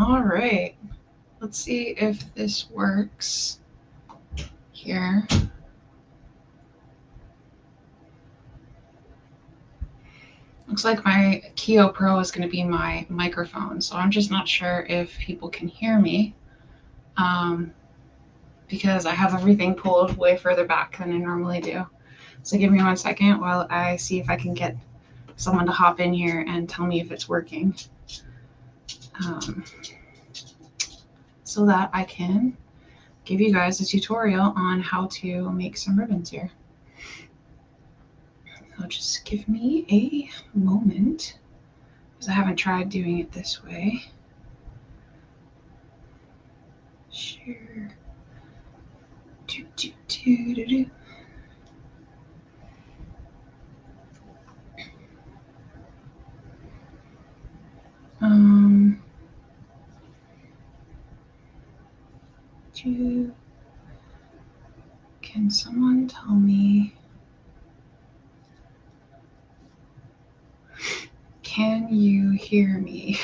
All right. Let's see if this works here. Looks like my Keo Pro is going to be my microphone, so I'm just not sure if people can hear me um, because I have everything pulled way further back than I normally do. So give me 1 second while I see if I can get someone to hop in here and tell me if it's working, um, so that I can give you guys a tutorial on how to make some ribbons here. So just give me a moment because I haven't tried doing it this way. Share. Do, do, do, do, do. Um, can someone tell me? Can you hear me?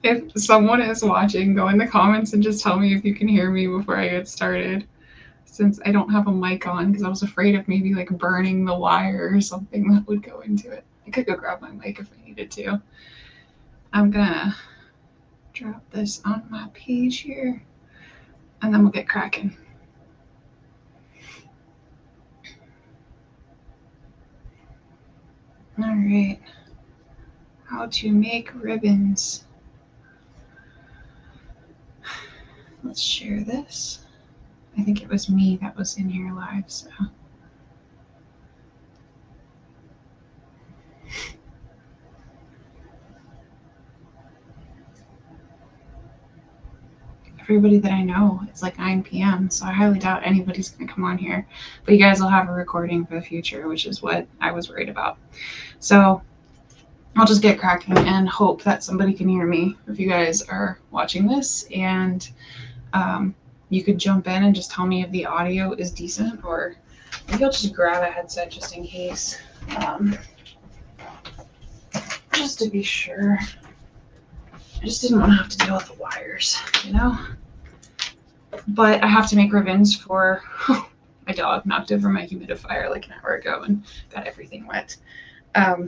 If someone is watching, go in the comments and just tell me if you can hear me before I get started. Since I don't have a mic on, because I was afraid of maybe like burning the wire or something that would go into it. I could go grab my mic if I needed to. I'm gonna drop this on my page here, and then we'll get cracking. All right, how to make ribbons. Let's share this. I think it was me that was in here live, so. Everybody that I know, it's like 9 p.m., so I highly doubt anybody's going to come on here. But you guys will have a recording for the future, which is what I was worried about. So I'll just get cracking and hope that somebody can hear me if you guys are watching this. And you could jump in and just tell me if the audio is decent, or maybe I'll just grab a headset just in case, just to be sure. I just didn't want to have to deal with the wires, you know? But I have to make ribbons for my dog knocked over my humidifier like an hour ago and got everything wet. I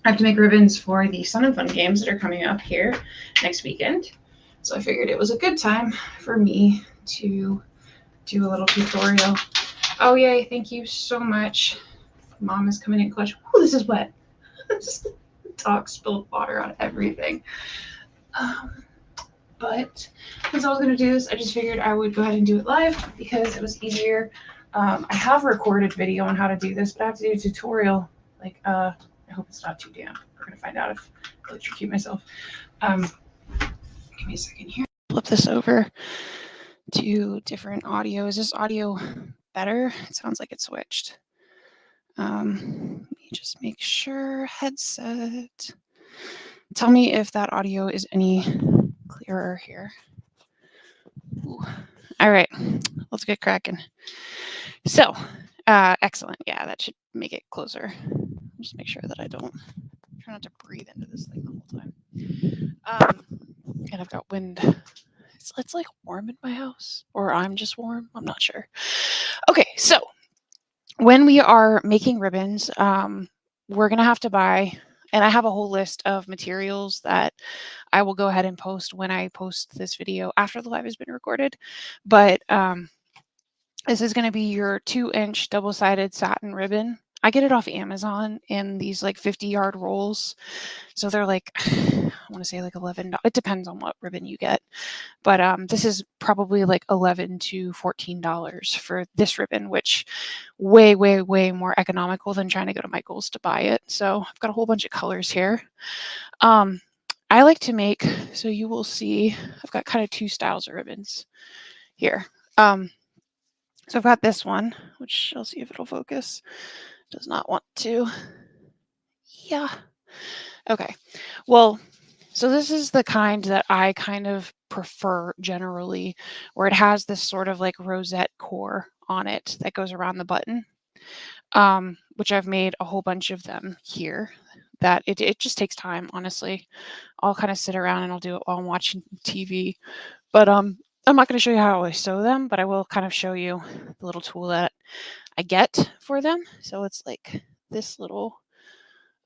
have to make ribbons for the Sun and Fun games that are coming up here next weekend. So I figured it was a good time for me to do a little tutorial. Oh, yay. Thank you so much. Mom is coming in clutch. Oh, this is wet. Just the dog spilled water on everything. But since I was going to do this, I just figured I would go ahead and do it live because it was easier. I have a recorded video on how to do this, but I have to do a tutorial. Like, I hope it's not too damp. We're going to find out if I electrocute myself. Give me a second here. Flip this over to different audio. Is this audio better? It sounds like it switched. Let me just make sure. Headset. Tell me if that audio is any clearer here. Ooh. All right, let's get cracking. So, excellent. Yeah, that should make it closer. Just make sure that I don't try not to breathe into this thing the whole time. And I've got wind. It's like warm in my house, or I'm just warm. I'm not sure. Okay, so when we are making ribbons, we're gonna have to buy, and I have a whole list of materials that I will go ahead and post when I post this video after the live has been recorded. But this is going to be your 2-inch double-sided satin ribbon. I get it off Amazon in these like 50-yard rolls. So they're like, I want to say like $11. It depends on what ribbon you get. But this is probably like $11 to $14 for this ribbon, which way, way, way more economical than trying to go to Michael's to buy it. So I've got a whole bunch of colors here. I like to make, so you will see, I've got kind of two styles of ribbons here. So I've got this one, which I'll see if it'll focus. Does not want to. Yeah. Okay. Well, so this is the kind that I kind of prefer generally, where it has this sort of like rosette core on it that goes around the button, which I've made a whole bunch of them here. that it just takes time, honestly. I'll kind of sit around and I'll do it while I'm watching TV. But I'm not going to show you how I sew them, but I will kind of show you the little tool that I get for them. So it's like this little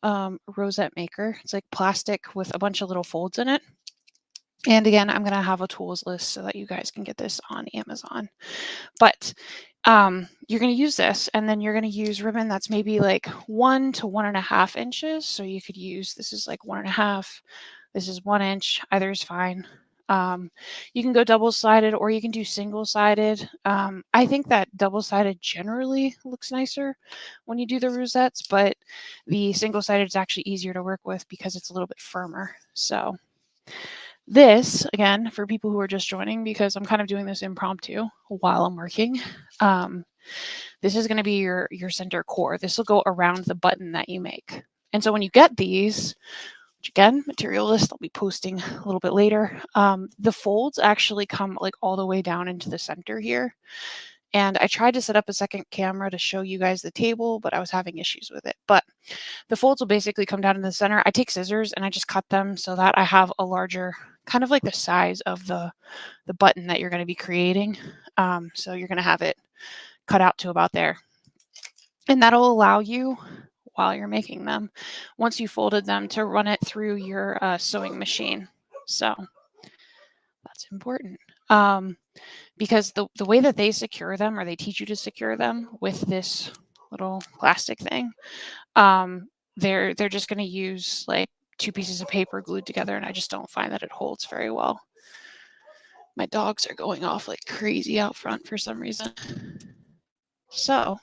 rosette maker. It's like plastic with a bunch of little folds in it. And again, I'm going to have a tools list so that you guys can get this on Amazon. But you're going to use this, and then you're going to use ribbon that's maybe like 1 to 1.5 inches. So you could use, this is like 1.5, this is 1 inch, either is fine. You can go double-sided or you can do single-sided. I think that double-sided generally looks nicer when you do the rosettes, but the single-sided is actually easier to work with because it's a little bit firmer. So this, again, for people who are just joining, because I'm kind of doing this impromptu while I'm working, this is going to be your center core. This will go around the button that you make. And so when you get these, which again, material list I'll be posting a little bit later, the folds actually come like all the way down into the center here. And I tried to set up a second camera to show you guys the table, but I was having issues with it. But the folds will basically come down in the center. I take scissors and I just cut them so that I have a larger, kind of like the size of the button that you're going to be creating. So you're going to have it cut out to about there. And that'll allow you, while you're making them, once you folded them, to run it through your sewing machine. So that's important. Because the way that they secure them, or they teach you to secure them with this little plastic thing, they're just going to use like 2 pieces of paper glued together, and I just don't find that it holds very well. My dogs are going off like crazy out front for some reason. So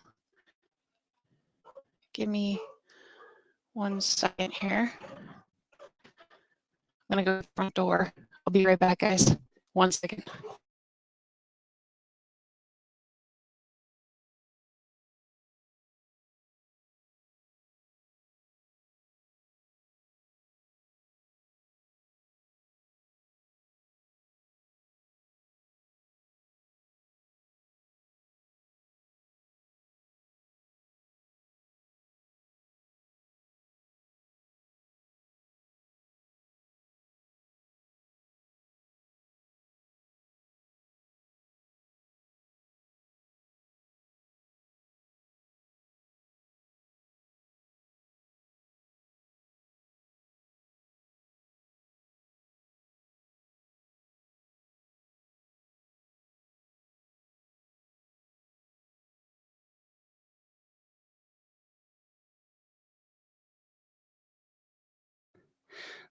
give me 1 second here. I'm going to go to the front door. I'll be right back, guys. 1 second.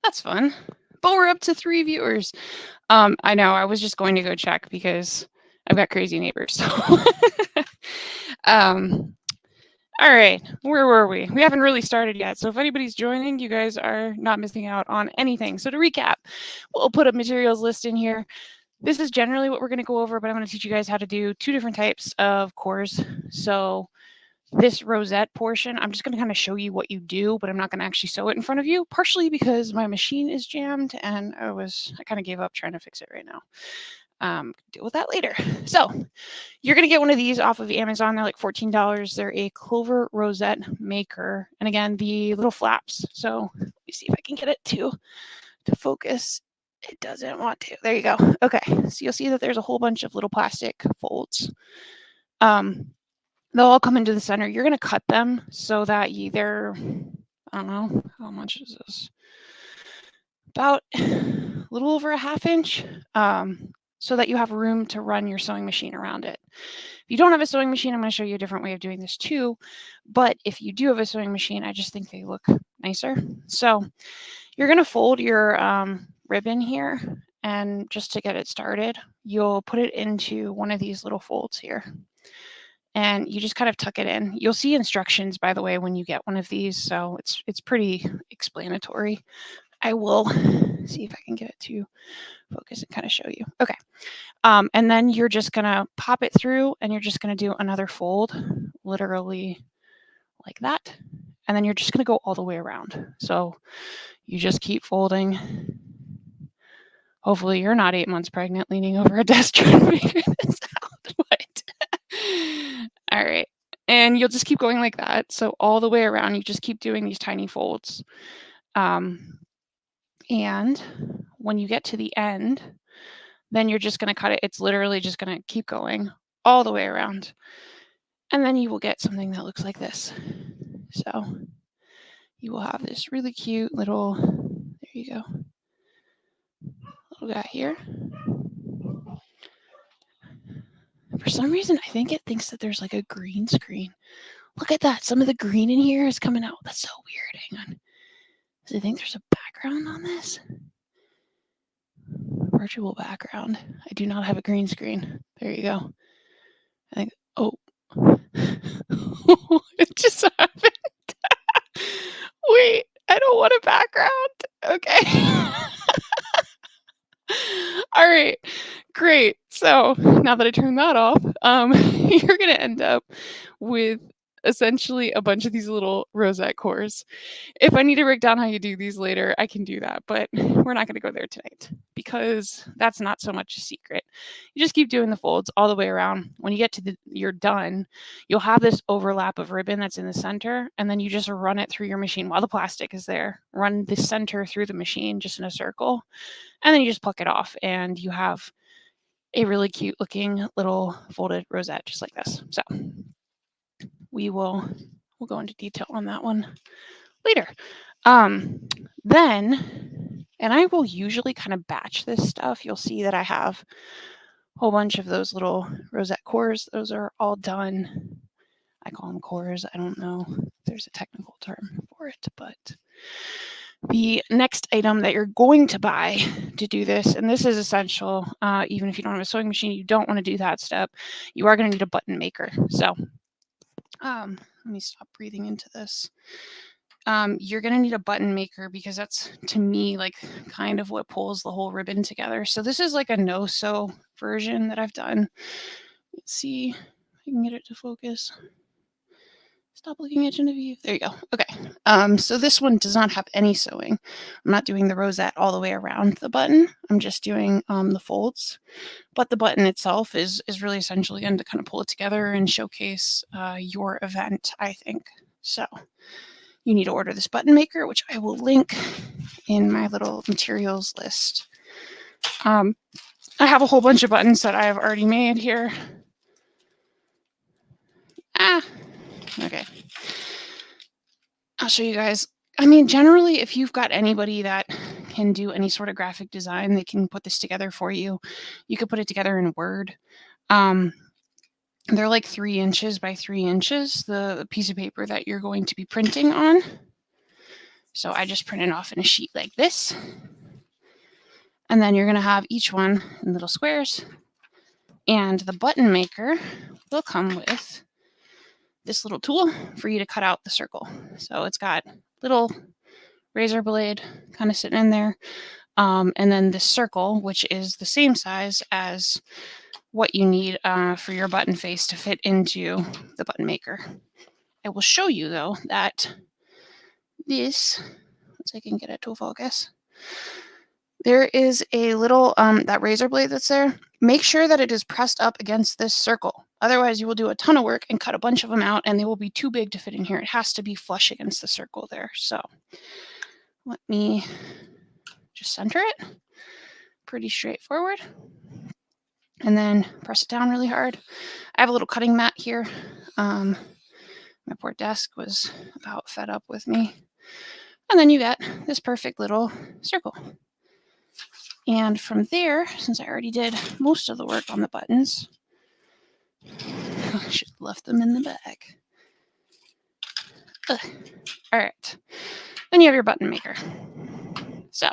That's fun. But we're up to 3 viewers. I know, I was just going to go check because I've got crazy neighbors. So. All right, where were we? We haven't really started yet. So if anybody's joining, you guys are not missing out on anything. So to recap, we'll put a materials list in here. This is generally what we're going to go over, but I'm going to teach you guys how to do 2 different types of cores. So this rosette portion, I'm just going to kind of show you what you do, but I'm not going to actually sew it in front of you, partially because my machine is jammed and I kind of gave up trying to fix it right now. Deal with that later. So you're going to get one of these off of Amazon. They're like $14. They're a clover rosette maker. And again, the little flaps. So let me see if I can get it to focus. It doesn't want to. There you go. Okay. So you'll see that there's a whole bunch of little plastic folds. They'll all come into the center. You're going to cut them so that they're, I don't know, how much is this? About a little over a 1/2 inch, so that you have room to run your sewing machine around it. If you don't have a sewing machine, I'm going to show you a different way of doing this too. But if you do have a sewing machine, I just think they look nicer. So you're going to fold your ribbon here, and just to get it started, you'll put it into one of these little folds here. And you just kind of tuck it in. You'll see instructions, by the way, when you get one of these, so it's pretty explanatory. I will see if I can get it to focus and kind of show you. Okay. And then you're just going to pop it through, and you're just going to do another fold, literally like that. And then you're just going to go all the way around. So you just keep folding. Hopefully you're not 8 months pregnant leaning over a desk trying to figure this out. But all right. And you'll just keep going like that. So all the way around, you just keep doing these tiny folds. And when you get to the end, then you're just going to cut it. It's literally just going to keep going all the way around. And then you will get something that looks like this. So you will have this really cute little, there you go, little guy here. For some reason, I think it thinks that there's like a green screen. Look at that. Some of the green in here is coming out. That's so weird. Hang on. Does it think there's a background on this? Virtual background. I do not have a green screen. There you go. I think, oh. It just happened. Wait, I don't want a background. Okay. All right, great. So now that I turned that off, you're going to end up with essentially a bunch of these little rosette cores. If I need to break down how you do these later, I can do that, but we're not going to go there tonight because that's not so much a secret. You just keep doing the folds all the way around. When you get to you're done, you'll have this overlap of ribbon that's in the center, and then you just run it through your machine while the plastic is there. Run the center through the machine just in a circle, and then you just pluck it off, and you have a really cute looking little folded rosette just like this. So we'll go into detail on that one later. Then, and I will usually kind of batch this stuff. You'll see that I have a whole bunch of those little rosette cores. Those are all done. I call them cores. I don't know if there's a technical term for it, but the next item that you're going to buy to do this, and this is essential, even if you don't have a sewing machine, you don't want to do that step, you are going to need a button maker. So let me stop breathing into this. You're going to need a button maker because that's, to me, like kind of what pulls the whole ribbon together. So this is like a no-sew version that I've done. Let's see if I can get it to focus. Stop looking at Genevieve. There you go. Okay. So this one does not have any sewing. I'm not doing the rosette all the way around the button. I'm just doing the folds. But the button itself is really essentially going to kind of pull it together and showcase your event, I think. So you need to order this button maker, which I will link in my little materials list. I have a whole bunch of buttons that I have already made here. Okay. I'll show you guys. I mean, generally, if you've got anybody that can do any sort of graphic design, they can put this together for you. You could put it together in Word. They're like 3 inches by 3 inches, the piece of paper that you're going to be printing on. So I just print it off in a sheet like this. And then you're going to have each one in little squares. And the button maker will come with this little tool for you to cut out the circle. So it's got little razor blade kind of sitting in there. And then this circle, which is the same size as what you need for your button face to fit into the button maker. I will show you, though, that this, once I can get it to focus, there is a little, that razor blade that's there. Make sure that it is pressed up against this circle. Otherwise, you will do a ton of work and cut a bunch of them out, and they will be too big to fit in here. It has to be flush against the circle there. So let me just center it. Pretty straightforward. And then press it down really hard. I have a little cutting mat here. My poor desk was about fed up with me. And then you get this perfect little circle. And from there, since I already did most of the work on the buttons, I should have left them in the bag. All right. Then you have your button maker. So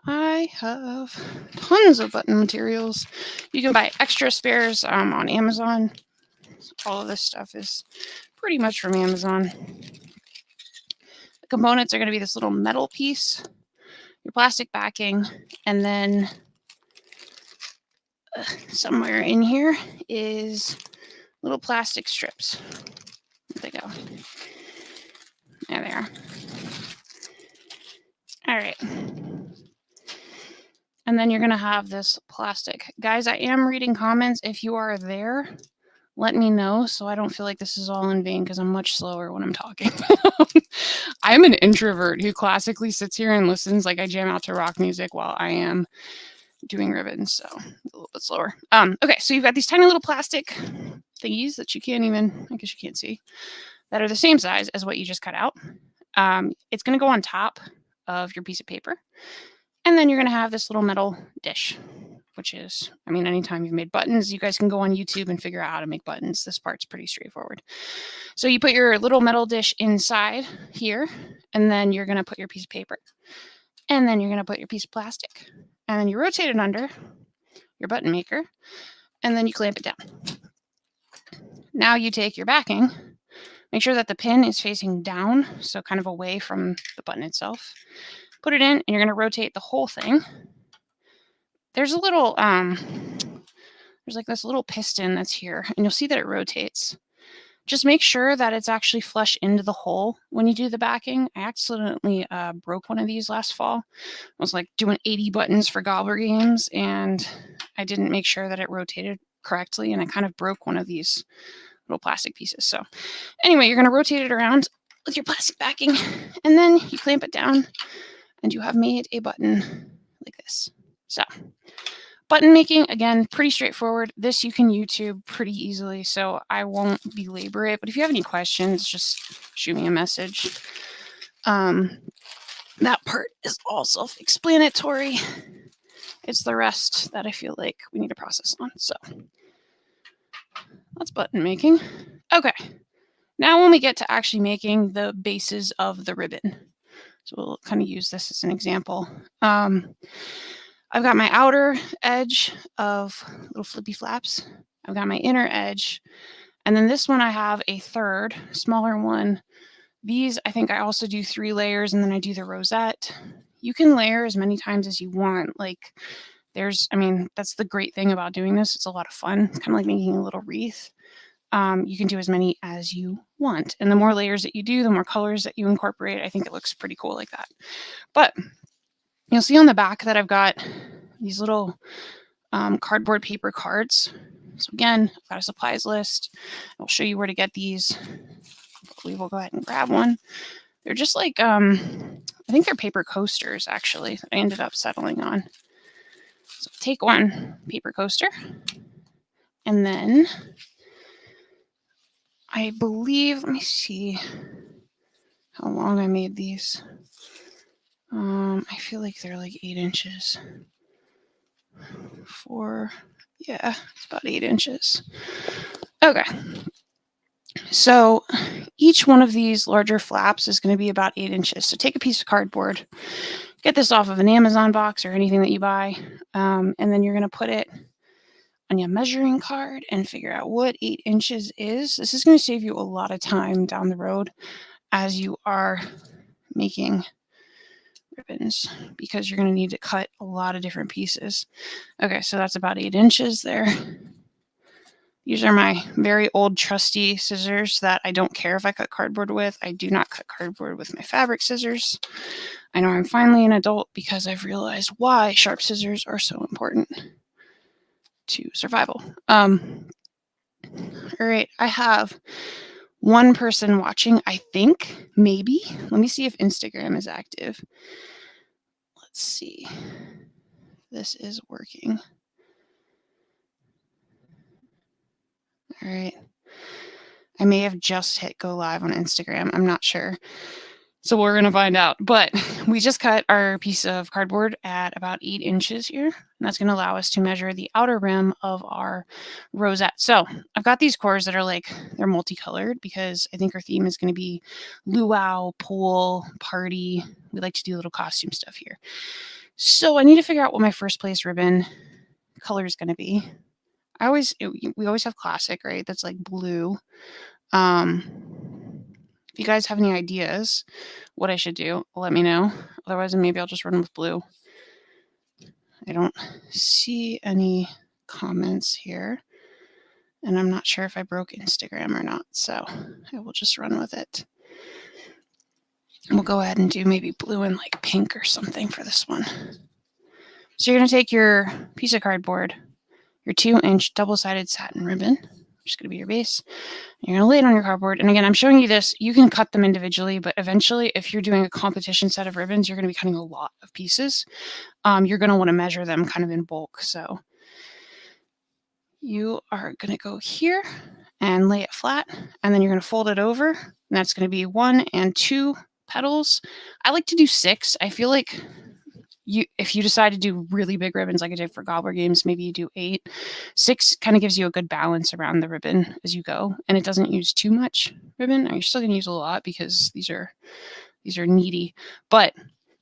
I have tons of button materials. You can buy extra spares on Amazon. All of this stuff is pretty much from Amazon. The components are going to be this little metal piece, your plastic backing, and then somewhere in here is little plastic strips. There they go. There they are. All right. And then you're going to have this plastic. Guys, I am reading comments. If you are there, let me know so I don't feel like this is all in vain because I'm much slower when I'm talking. I'm an introvert who classically sits here and listens. Like I jam out to rock music while I am doing ribbons, so a little bit slower. Okay, so you've got these tiny little plastic thingies that you can't even, I guess you can't see, that are the same size as what you just cut out. It's going to go on top of your piece of paper, and then you're going to have this little metal dish, which is, I mean, anytime you've made buttons, you guys can go on YouTube and figure out how to make buttons. This part's pretty straightforward. So you put your little metal dish inside here, and then you're going to put your piece of paper, and then you're going to put your piece of plastic, and then you rotate it under your button maker, and then you clamp it down. Now you take your backing, make sure that the pin is facing down, so kind of away from the button itself. Put it in, and you're going to rotate the whole thing. There's a little, there's like this little piston that's here, and you'll see that it rotates. Just make sure that it's actually flush into the hole when you do the backing. I accidentally broke one of these last fall. I was like doing 80 buttons for Gobbler games, and I didn't make sure that it rotated correctly, and I kind of broke one of these little plastic pieces. So anyway, you're going to rotate it around with your plastic backing, and then you clamp it down, and you have made a button like this. So button making, again, pretty straightforward. This you can YouTube pretty easily, so I won't belabor it. But if you have any questions, just shoot me a message. That part is all self-explanatory. It's the rest that I feel like we need to process on. So that's button making. Okay, now when we get to actually making the bases of the ribbon, so we'll kind of use this as an example. I've got my outer edge of little flippy flaps. I've got my inner edge. And then this one I have a third, smaller one. These, I think I also do 3 layers, and then I do the rosette. You can layer as many times as you want. Like there's, I mean, that's the great thing about doing this. It's a lot of fun. It's kind of like making a little wreath. You can do as many as you want. And the more layers that you do, the more colors that you incorporate. I think it looks pretty cool like that. But you'll see on the back that I've got these little cardboard paper cards. So again, I've got a supplies list. I'll show you where to get these. We will go ahead and grab one. They're just like, I think they're paper coasters actually that I ended up settling on. So take one paper coaster, and then I believe, let me see how long I made these. I feel like they're like 8 inches. Yeah, it's about 8 inches. Okay. So each one of these larger flaps is going to be about 8 inches. So take a piece of cardboard, get this off of an Amazon box or anything that you buy, and then you're going to put it on your measuring card and figure out what 8 inches is. This is going to save you a lot of time down the road as you are making ribbons, because you're going to need to cut a lot of different pieces. Okay, so that's about 8 inches there. These are my very old trusty scissors that I don't care if I cut cardboard with. I do not cut cardboard with my fabric scissors. I know I'm finally an adult because I've realized why sharp scissors are so important to survival. All right, I have one person watching, I think, maybe. Let me see if Instagram is active. Let's see. This is working. All right. I may have just hit go live on Instagram. I'm not sure. So we're going to find out. But we just cut our piece of cardboard at about 8 inches here. And that's going to allow us to measure the outer rim of our rosette. So I've got these cores that are like, they're multicolored because I think our theme is going to be luau, pool, party. We like to do little costume stuff here. So I need to figure out what my first place ribbon color is going to be. We always have classic, right? That's like blue. If you guys have any ideas what I should do, let me know. Otherwise, maybe I'll just run with blue. I don't see any comments here, and I'm not sure if I broke Instagram or not, so I will just run with it. We'll go ahead and do maybe blue and like pink or something for this one. So you're going to take your piece of cardboard, your 2-inch double-sided satin ribbon, just going to be your base. You're going to lay it on your cardboard. And again, I'm showing you this. You can cut them individually, but eventually, if you're doing a competition set of ribbons, you're going to be cutting a lot of pieces. You're going to want to measure them kind of in bulk. So you are going to go here and lay it flat, and then you're going to fold it over. And that's going to be 1 and 2 petals. I like to do 6. I feel like if you decide to do really big ribbons like I did for Gobbler Games, maybe you do 8. 6 kind of gives you a good balance around the ribbon as you go, and it doesn't use too much ribbon. You're still going to use a lot because these are needy, but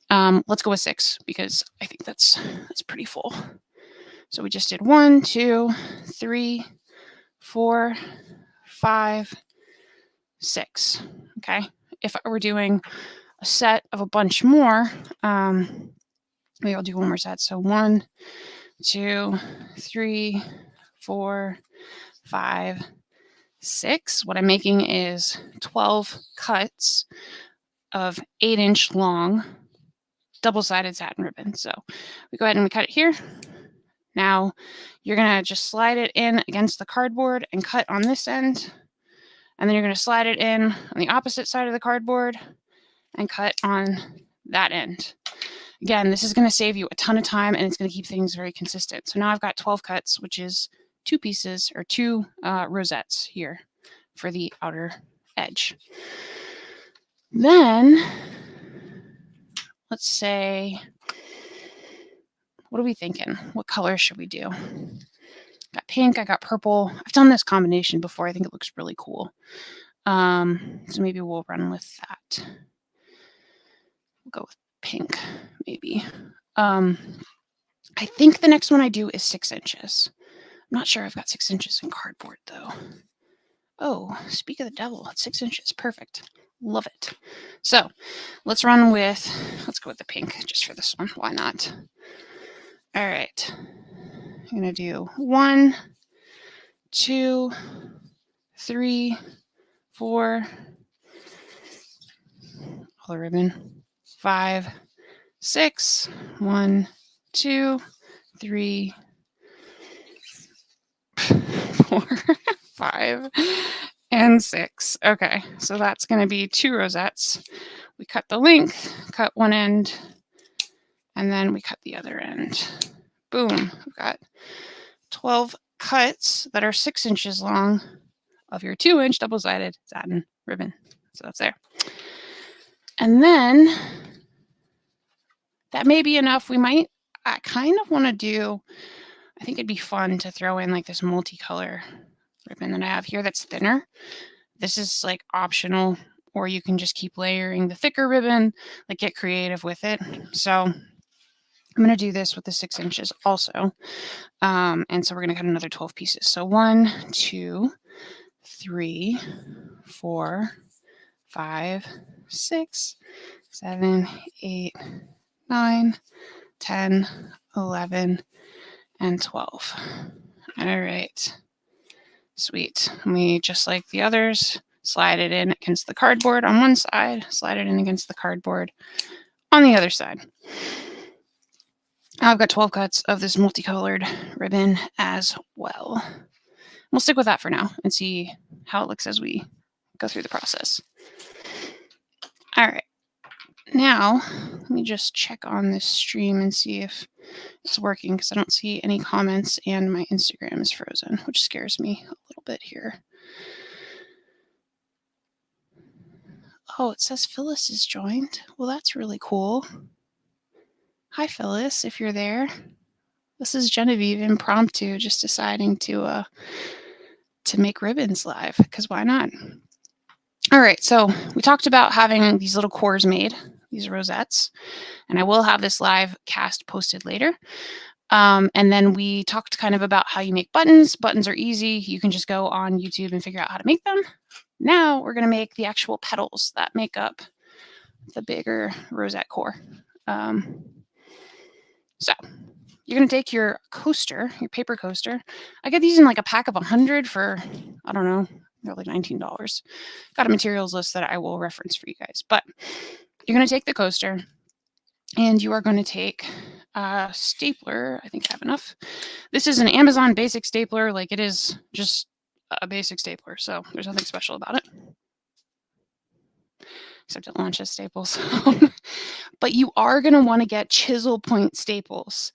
let's go with 6 because I think that's pretty full. So we just did 1, 2, 3, 4, 5, 6. Okay. If I were doing a set of a bunch more, maybe I'll do one more set. So 1, 2, 3, 4, 5, 6. What I'm making is 12 cuts of 8-inch long double-sided satin ribbon. So we go ahead and we cut it here. Now you're going to just slide it in against the cardboard and cut on this end. And then you're going to slide it in on the opposite side of the cardboard and cut on that end. Again, this is going to save you a ton of time, and it's going to keep things very consistent. So now I've got 12 cuts, which is 2 pieces or 2 rosettes here for the outer edge. Then let's say, what are we thinking? What color should we do? Got pink, I got purple. I've done this combination before. I think it looks really cool. So maybe we'll run with that. We'll go with pink, maybe. I think the next one I do is 6 inches. I'm not sure I've got 6 inches in cardboard, though. Oh, speak of the devil, it's 6 inches. Perfect. Love it. So let's go with the pink just for this one. Why not? All right. I'm going to do 1, 2, 3, 4, all the ribbon, 5, 6, 1, 2, 3, 4, 5, and 6. Okay, so that's going to be 2 rosettes. We cut the length, cut one end, and then we cut the other end. Boom, we've got 12 cuts that are 6 inches long of your 2-inch double-sided satin ribbon. So that's there. And then that may be enough. I kind of want to do, I think it'd be fun to throw in like this multicolor ribbon that I have here that's thinner. This is like optional, or you can just keep layering the thicker ribbon, like get creative with it. So I'm going to do this with the 6 inches also. And so we're going to cut another 12 pieces. So 1, 2, 3, 4, 5, 6, 7, 8, 9, 10, 11, and 12. All right. Sweet. We, just like the others, slide it in against the cardboard on one side, slide it in against the cardboard on the other side. I've got 12 cuts of this multicolored ribbon as well. We'll stick with that for now and see how it looks as we go through the process. All right. Now, let me just check on this stream and see if it's working, because I don't see any comments and my Instagram is frozen, which scares me a little bit here. Oh, it says Phyllis is joined. Well, that's really cool. Hi, Phyllis, if you're there. This is Genevieve impromptu, just deciding to make ribbons live, because why not? All right, so we talked about having these little cores made, these rosettes, and I will have this live cast posted later. And then we talked kind of about how you make buttons. Buttons are easy. You can just go on YouTube and figure out how to make them. Now we're going to make the actual petals that make up the bigger rosette core. So you're going to take your coaster, your paper coaster. I get these in like a pack of 100 for, I don't know, they're like $19. Got a materials list that I will reference for you guys. But you're going to take the coaster and you are going to take a stapler. I think I have enough. This is an Amazon basic stapler. Like, it is just a basic stapler, so there's nothing special about it. Except it launches staples. But you are going to want to get chisel point staples.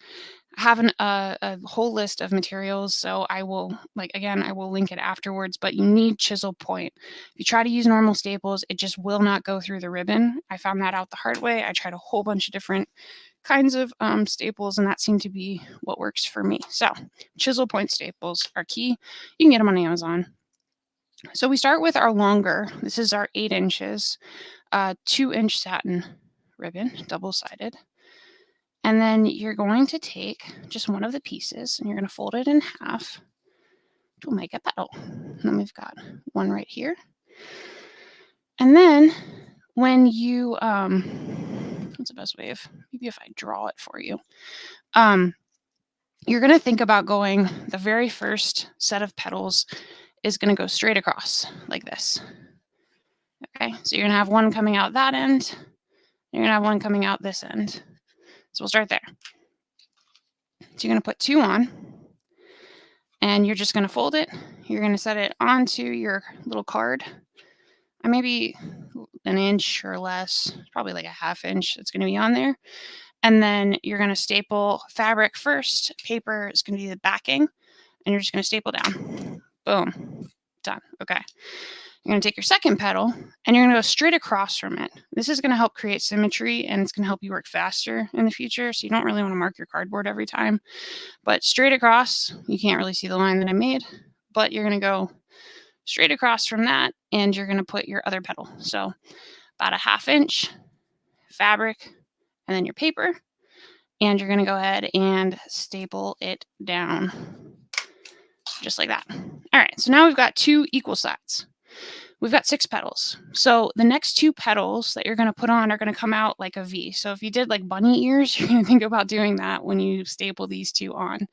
I have a whole list of materials, so I will, again, I will link it afterwards, but you need chisel point. If you try to use normal staples, it just will not go through the ribbon. I found that out the hard way. I tried a whole bunch of different kinds of staples, and that seemed to be what works for me. So chisel point staples are key. You can get them on Amazon. So we start with our longer. This is our 8 inches, 2-inch satin ribbon, double-sided. And then you're going to take just one of the pieces and you're going to fold it in half to make a petal. And then we've got one right here. And then when you, what's the best way of, maybe if I draw it for you, you're going to think about going, the very first set of petals is going to go straight across like this. Okay, so you're going to have one coming out that end. You're going to have one coming out this end. So we'll start there. So you're going to put 2 on, and you're just going to fold it. You're going to set it onto your little card. Maybe an inch or less, probably like a 1/2 inch that's going to be on there. And then you're going to staple fabric first. Paper is going to be the backing, and you're just going to staple down. Boom. Done. Okay. You're going to take your second petal and you're going to go straight across from it. This is going to help create symmetry, and it's going to help you work faster in the future. So you don't really want to mark your cardboard every time, but straight across, you can't really see the line that I made, but you're going to go straight across from that, and you're going to put your other petal. So about a 1/2 inch fabric, and then your paper, and you're going to go ahead and staple it down just like that. All right. So now we've got 2 equal sides. We've got 6 petals. So the next 2 petals that you're going to put on are going to come out like a V. So if you did like bunny ears, you're going to think about doing that when you staple these 2 on.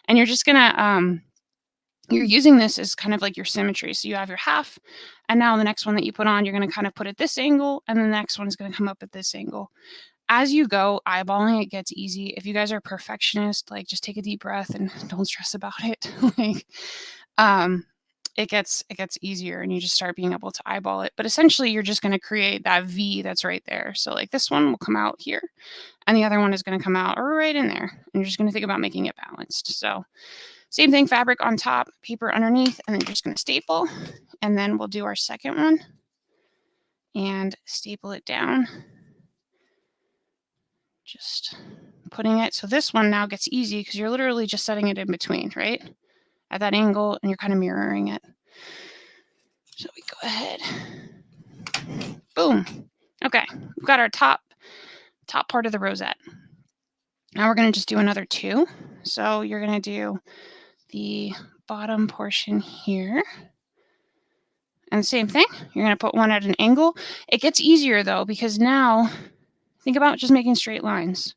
And you're just going to, you're using this as kind of like your symmetry. So you have your half, and now the next one that you put on, you're going to kind of put at this angle, and the next one is going to come up at this angle. As you go, eyeballing it gets easy. If you guys are perfectionists, like just take a deep breath and don't stress about it. It gets easier, and you just start being able to eyeball it. But essentially, you're just going to create that V that's right there. So like this one will come out here, and the other one is going to come out right in there. And you're just going to think about making it balanced. So same thing, fabric on top, paper underneath, and then you're just going to staple. And then we'll do our second one and staple it down. Just putting it. So this one now gets easy because you're literally just setting it in between, right? At that angle, and you're kind of mirroring it. So we go ahead. Boom. Okay, we've got our top part of the rosette. Now we're going to just do another 2. So you're going to do the bottom portion here. And same thing, you're going to put one at an angle. It gets easier though, because now think about just making straight lines.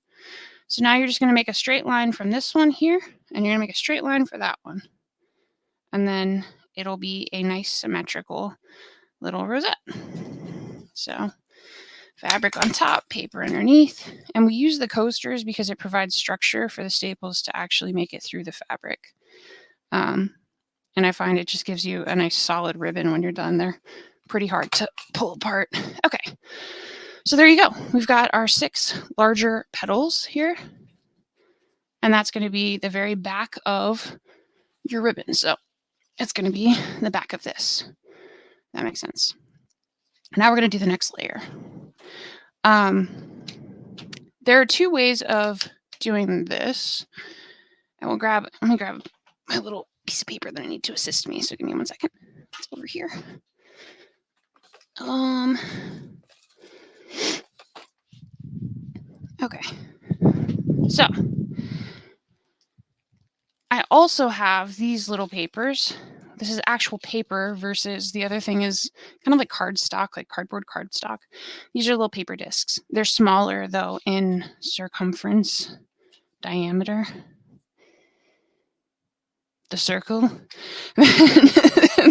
So now you're just going to make a straight line from this one here, and you're going to make a straight line for that one. And then it'll be a nice symmetrical little rosette. So fabric on top, paper underneath. And we use the coasters because it provides structure for the staples to actually make it through the fabric. And I find it just gives you a nice solid ribbon when you're done. They're pretty hard to pull apart. Okay, so there you go. We've got our 6 larger petals here. And that's going to be the very back of your ribbon. So it's going to be the back of this. That makes sense. Now we're going to do the next layer. There are 2 ways of doing this. And let me grab my little piece of paper that I need to assist me. So give me 1 second. It's over here. Okay. So I also have these little papers. This is actual paper versus the other thing is kind of like cardstock, like cardboard cardstock. These are little paper discs. They're smaller though in circumference, diameter, the circle, than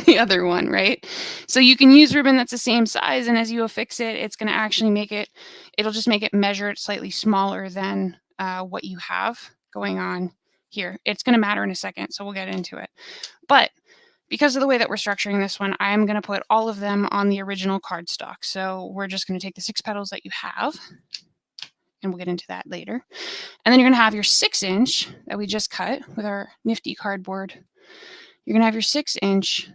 the other one, right? So you can use ribbon that's the same size, and as you affix it, it's going to actually make it, it'll just make it measured slightly smaller than what you have going on here. It's going to matter in a second, so we'll get into it. But because of the way that we're structuring this one, I'm going to put all of them on the original cardstock. So we're just going to take the 6 petals that you have, and we'll get into that later. And then you're going to have your 6-inch that we just cut with our nifty cardboard. You're going to have your 6-inch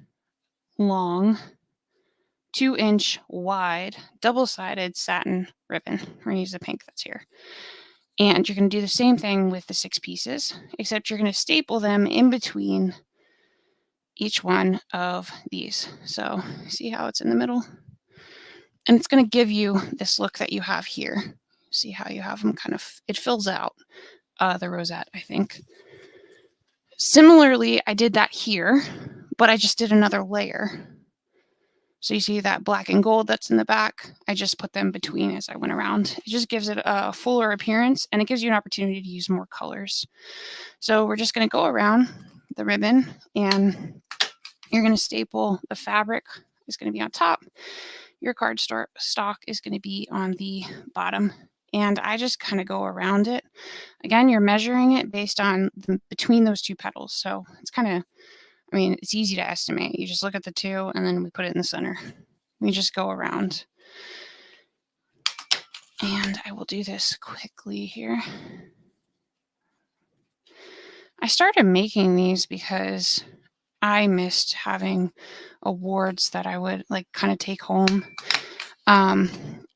long, 2-inch wide, double-sided satin ribbon. We're going to use the pink that's here. And you're going to do the same thing with the 6 pieces, except you're going to staple them in between each one of these. So see how it's in the middle? And it's going to give you this look that you have here. See how you have them kind of, it fills out the rosette, I think. Similarly, I did that here, but I just did another layer. So you see that black and gold that's in the back? I just put them between as I went around. It just gives it a fuller appearance, and it gives you an opportunity to use more colors. So we're just going to go around the ribbon, and you're going to staple the fabric is going to be on top. Your cardstock is going to be on the bottom. And I just kind of go around it. Again, you're measuring it based on between those 2 petals. So it's kind of, I mean, it's easy to estimate. You just look at the 2 and then we put it in the center. We just go around. And I will do this quickly here. I started making these because I missed having awards that I would like kind of take home.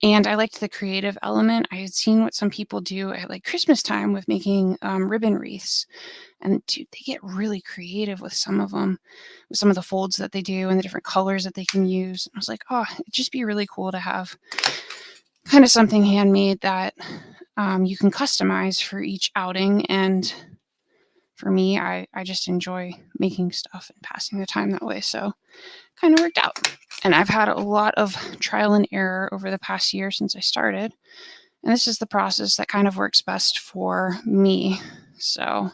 And I liked the creative element. I had seen what some people do at like Christmas time with making ribbon wreaths. And dude, they get really creative with some of them, with some of the folds that they do and the different colors that they can use. And I was like, oh, it'd just be really cool to have kind of something handmade that you can customize for each outing. And for me, I just enjoy making stuff and passing the time that way. So kind of worked out. And I've had a lot of trial and error over the past year since I started. And this is the process that kind of works best for me. So, all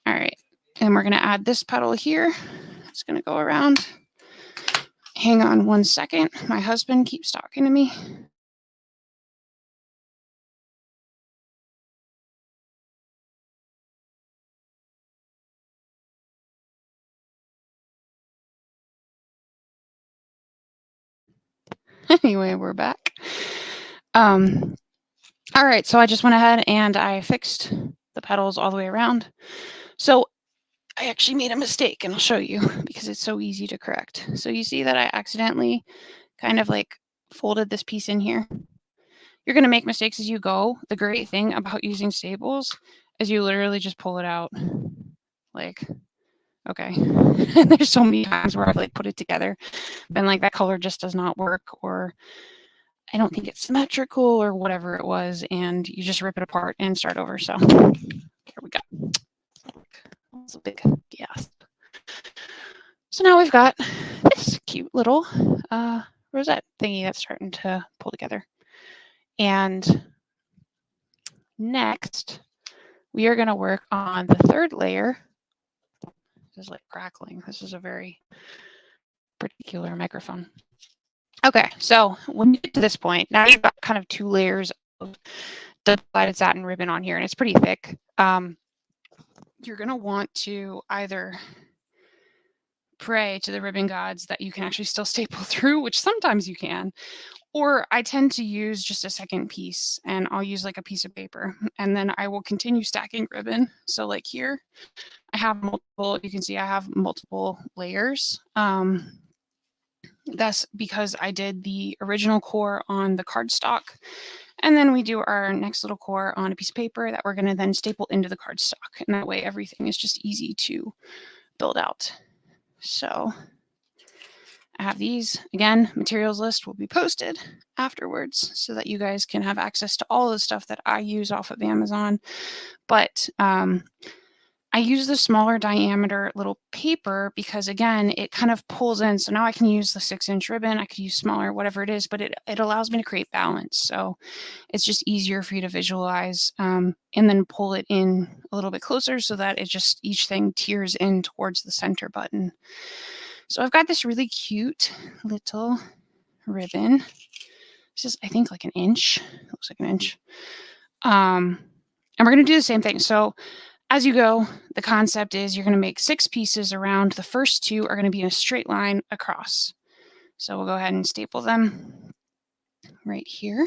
right. And we're going to add this petal here. It's going to go around. Hang on 1 second. My husband keeps talking to me. Anyway, we're back. All right, so I just went ahead and I fixed the petals all the way around. So I actually made a mistake, and I'll show you because it's so easy to correct. So you see that I accidentally kind of like folded this piece in here. You're going to make mistakes as you go. The great thing about using staples is you literally just pull it out. Like, okay. There's so many times where I've like put it together, been like that color just does not work, or I don't think it's symmetrical, or whatever it was, and you just rip it apart and start over. So here we go. That's a big gasp. So now we've got this cute little rosette thingy that's starting to pull together. And next, we are going to work on the 3rd layer. This is like crackling. This is a very particular microphone. Okay, so when you get to this point, now you've got kind of 2 layers of double-sided satin ribbon on here, and it's pretty thick. You're going to want to either pray to the ribbon gods that you can actually still staple through, which sometimes you can, or I tend to use just a 2nd piece, and I'll use like a piece of paper, and then I will continue stacking ribbon. So like here, I have multiple, you can see I have multiple layers. That's because I did the original core on the cardstock, and then we do our next little core on a piece of paper that we're going to then staple into the cardstock. And that way everything is just easy to build out. So I have these. Again, materials list will be posted afterwards so that you guys can have access to all the stuff that I use off of Amazon. But I use the smaller diameter little paper because, again, it kind of pulls in. So now I can use the 6-inch ribbon. I could use smaller, whatever it is, but it allows me to create balance. So it's just easier for you to visualize and then pull it in a little bit closer so that it just, each thing tears in towards the center button. So I've got this really cute little ribbon. This is, I think, like 1 inch. It looks like 1 inch. And we're going to do the same thing. So as you go, the concept is you're going to make 6 pieces around. The first 2 are going to be in a straight line across. So we'll go ahead and staple them right here.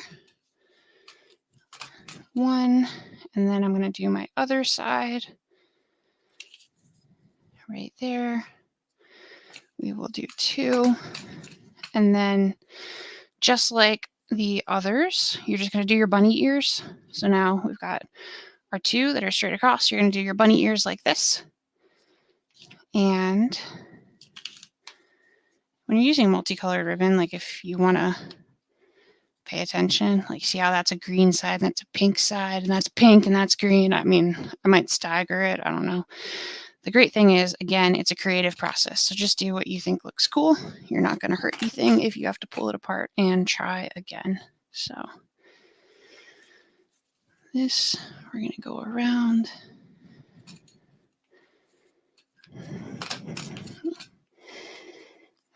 1, and then I'm going to do my other side right there. We will do 2, and then just like the others, you're just going to do your bunny ears. So now we've got our 2 that are straight across. You're going to do your bunny ears like this. And when you're using multicolored ribbon, like if you want to pay attention, like see how that's a green side, and that's a pink side, and that's pink, and that's green. I mean, I might stagger it. I don't know. The great thing is, again, it's a creative process. So just do what you think looks cool. You're not going to hurt anything if you have to pull it apart and try again. So this, we're going to go around.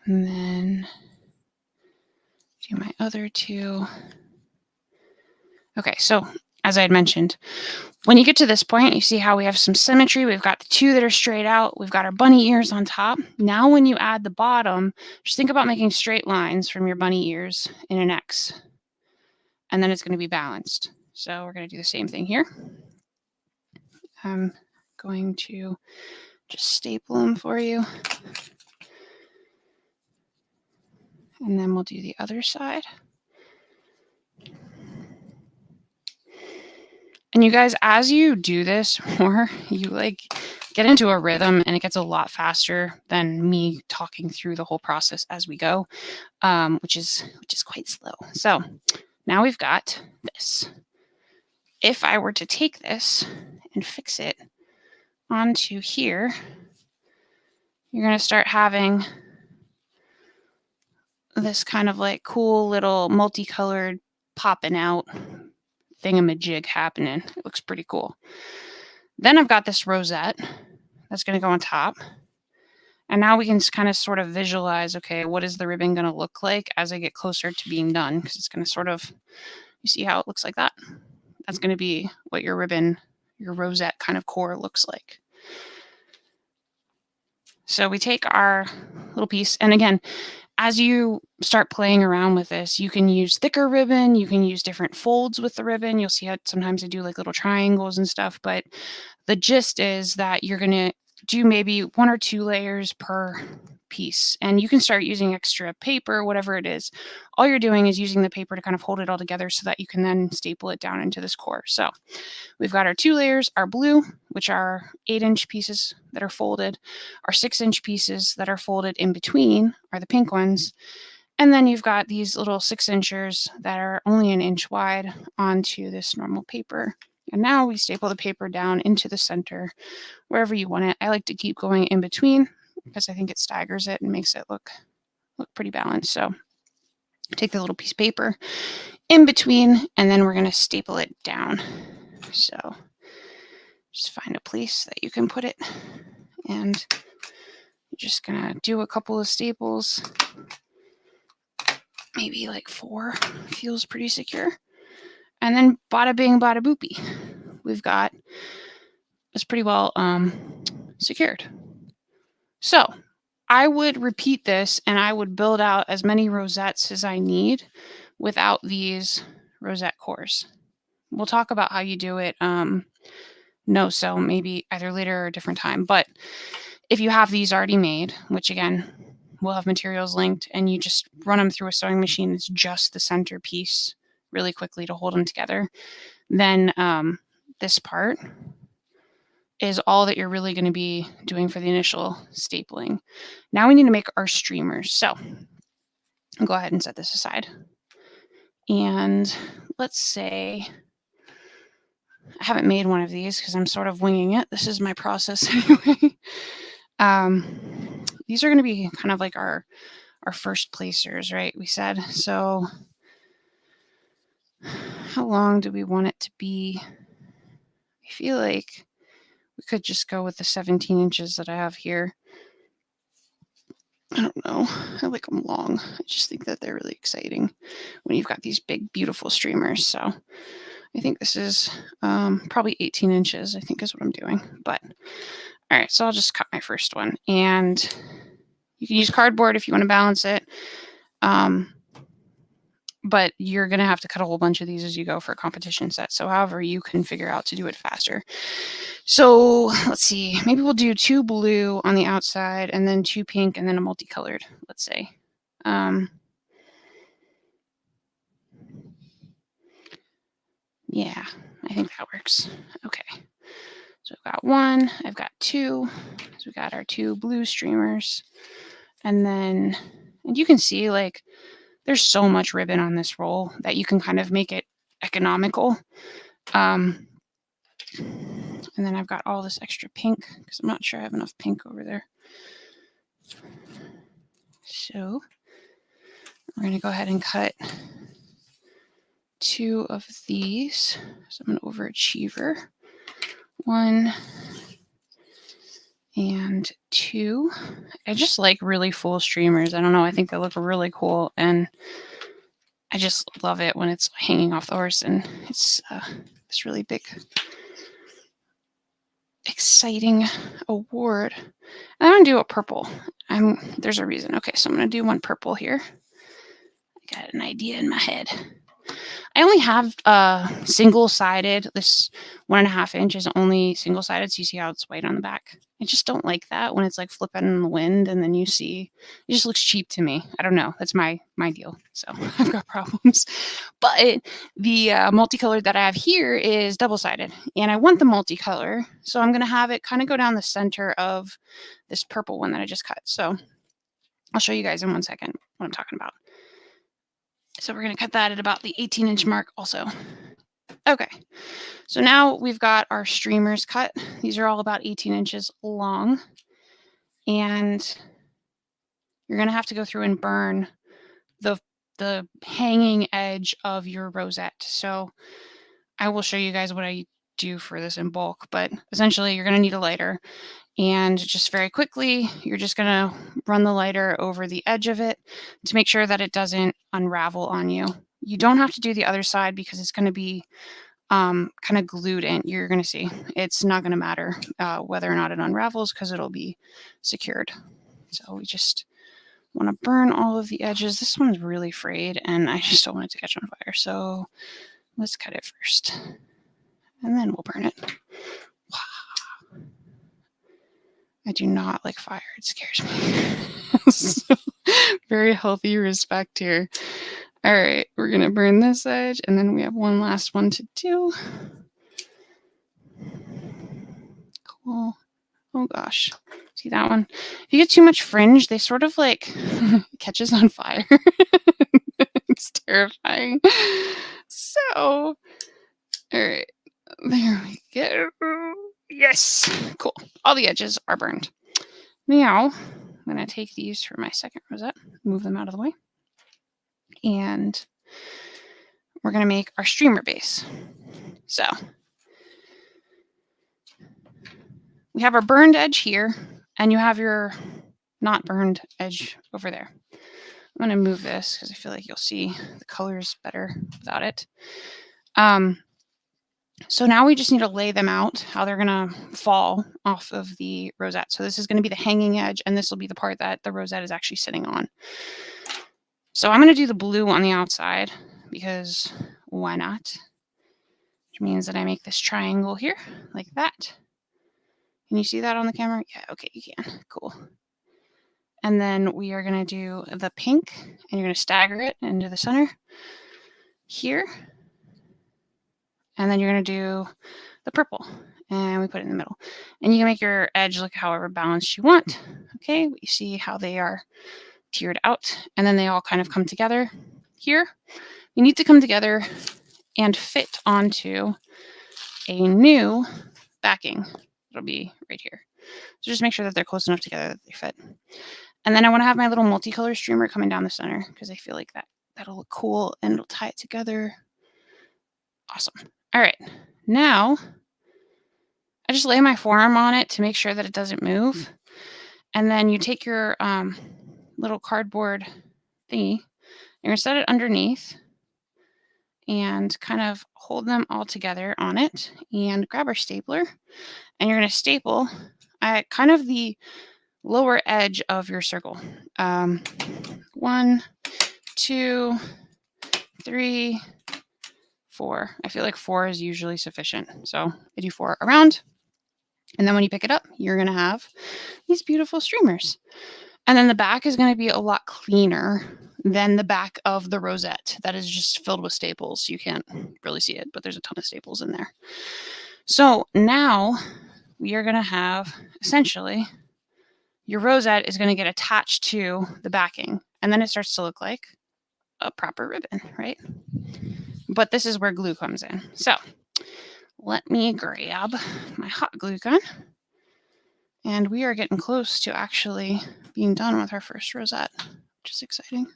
And then do my other 2. Okay, so as I had mentioned, when you get to this point, you see how we have some symmetry. We've got the 2 that are straight out. We've got our bunny ears on top. Now when you add the bottom, just think about making straight lines from your bunny ears in an X. And then it's going to be balanced. So we're going to do the same thing here. I'm going to just staple them for you. And then we'll do the other side. And you guys, as you do this more, you like get into a rhythm and it gets a lot faster than me talking through the whole process as we go, which is quite slow. So now we've got this. If I were to take this and fix it onto here, you're going to start having this kind of like cool little multicolored popping out thingamajig happening. It looks pretty cool. Then I've got this rosette that's going to go on top. And now we can kind of sort of visualize, okay, what is the ribbon going to look like as I get closer to being done? Because it's going to sort of, you see how it looks like that? That's going to be what your ribbon, your rosette kind of core looks like. So we take our little piece, and again, as you start playing around with this, you can use thicker ribbon, you can use different folds with the ribbon. You'll see how sometimes I do like little triangles and stuff, but the gist is that you're going to do maybe 1 or 2 layers per piece, and you can start using extra paper, whatever it is. All you're doing is using the paper to kind of hold it all together so that you can then staple it down into this core. So we've got our 2 layers, our blue, which are 8-inch pieces that are folded. Our 6-inch pieces that are folded in between are the pink ones. And then you've got these little 6-inchers that are only 1 inch wide onto this normal paper. And now we staple the paper down into the center, wherever you want it. I like to keep going in between because I think it staggers it and makes it look pretty balanced. So take the little piece of paper in between, and then we're going to staple it down. So just find a place that you can put it, and you're just going to do a couple of staples, maybe like 4, feels pretty secure. And then bada bing, bada boopy. We've got this pretty well secured. So I would repeat this, and I would build out as many rosettes as I need without these rosette cores. We'll talk about how you do it so maybe either later or a different time. But if you have these already made, which again, we'll have materials linked, and you just run them through a sewing machine, it's just the center piece really quickly to hold them together, then this part is all that you're really going to be doing for the initial stapling. Now we need to make our streamers. So I'll go ahead and set this aside. And let's say I haven't made one of these because I'm sort of winging it. This is my process anyway. These are going to be kind of like our first placers, right? We said. So how long do we want it to be? I feel like we could just go with the 17 inches that I have here. I don't know. I like them long. I just think that they're really exciting when you've got these big, beautiful streamers. So I think this is probably 18 inches, I think is what I'm doing. But all right, so I'll just cut my first one. And you can use cardboard if you want to balance it. But you're going to have to cut a whole bunch of these as you go for a competition set. So however you can figure out to do it faster. So let's see, maybe we'll do 2 blue on the outside and then 2 pink and then a multicolored, let's say. Yeah, I think that works. Okay. So I've got 1, I've got 2. So we got our 2 blue streamers. And then, and you can see like there's so much ribbon on this roll that you can kind of make it economical. And then I've got all this extra pink because I'm not sure I have enough pink over there. So we're going to go ahead and cut 2 of these. So I'm an overachiever. 1 and 2. I just like really full streamers. I don't know. I think they look really cool. And I just love it when it's hanging off the horse and it's this really big, exciting award. I'm going to do a purple. There's a reason. Okay, so I'm going to do 1 purple here. I got an idea in my head. I only have single-sided. This 1.5 inch is only single-sided, so you see how it's white on the back. I just don't like that when it's like flipping in the wind and then you see, it just looks cheap to me. I don't know. That's my deal. So I've got problems. But the multicolored that I have here is double-sided, and I want the multicolor, so I'm going to have it kind of go down the center of this purple one that I just cut. So I'll show you guys in 1 second what I'm talking about. So we're going to cut that at about the 18-inch mark also. Okay, so now we've got our streamers cut. These are all about 18 inches long. And you're going to have to go through and burn the hanging edge of your rosette. So I will show you guys what I do for this in bulk. But essentially, you're going to need a lighter. And just very quickly, you're just going to run the lighter over the edge of it to make sure that it doesn't unravel on you. You don't have to do the other side because it's going to be kind of glued in. You're going to see it's not going to matter whether or not it unravels because it'll be secured. So we just want to burn all of the edges. This one's really frayed and I just don't want it to catch on fire. So let's cut it first and then we'll burn it. Wow. I do not like fire. It scares me. So, very healthy respect here. All right, we're going to burn this edge, and then we have one last one to do. Cool. Oh, gosh. See that one? If you get too much fringe, they sort of like catches on fire. It's terrifying. So, all right. There we go. Yes. Cool. All the edges are burned. Now, I'm going to take these for my second rosette, move them out of the way. And we're going to make our streamer base. So we have our burned edge here, and you have your not burned edge over there. I'm going to move this because I feel like you'll see the colors better without it. So now we just need to lay them out, how they're going to fall off of the rosette. So this is going to be the hanging edge, and this will be the part that the rosette is actually sitting on. So I'm going to do the blue on the outside because why not? Which means that I make this triangle here like that. Can you see that on the camera? Yeah, okay, you can. Cool. And then we are going to do the pink, and you're going to stagger it into the center here. And then you're going to do the purple, and we put it in the middle. And you can make your edge look however balanced you want. Okay, you see how they are tiered out, and then they all kind of come together here. You need to come together and fit onto a new backing. It'll be right here. So just make sure that they're close enough together that they fit. And then I want to have my little multicolor streamer coming down the center because I feel like that'll look cool and it'll tie it together. Awesome. All right. Now I just lay my forearm on it to make sure that it doesn't move. And then you take your little cardboard thingy, you're going to set it underneath, and kind of hold them all together on it and grab our stapler, and you're going to staple at kind of the lower edge of your circle. 1, 2, 3, 4. I feel like 4 is usually sufficient. So I do 4 around. And then when you pick it up, you're going to have these beautiful streamers. And then the back is going to be a lot cleaner than the back of the rosette that is just filled with staples. You can't really see it, but there's a ton of staples in there. So now we are going to have essentially your rosette is going to get attached to the backing, and then it starts to look like a proper ribbon, right? But this is where glue comes in. So let me grab my hot glue gun, and we are getting close to actually being done with our first rosette, which is exciting.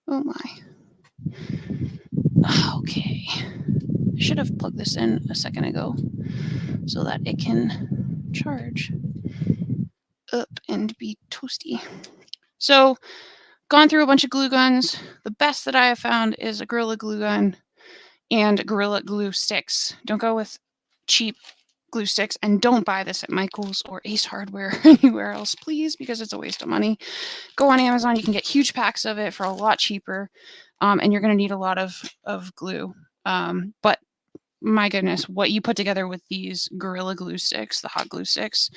Oh my. Okay. I should have plugged this in a second ago so that it can charge up and be toasty. So, gone through a bunch of glue guns. The best that I have found is a Gorilla Glue gun and Gorilla Glue sticks. Don't go with cheap glue sticks, and don't buy this at Michael's or Ace Hardware or anywhere else, please, because it's a waste of money. Go on Amazon. You can get huge packs of it for a lot cheaper, and you're going to need a lot of glue. But my goodness, what you put together with these Gorilla Glue sticks, the hot glue sticks,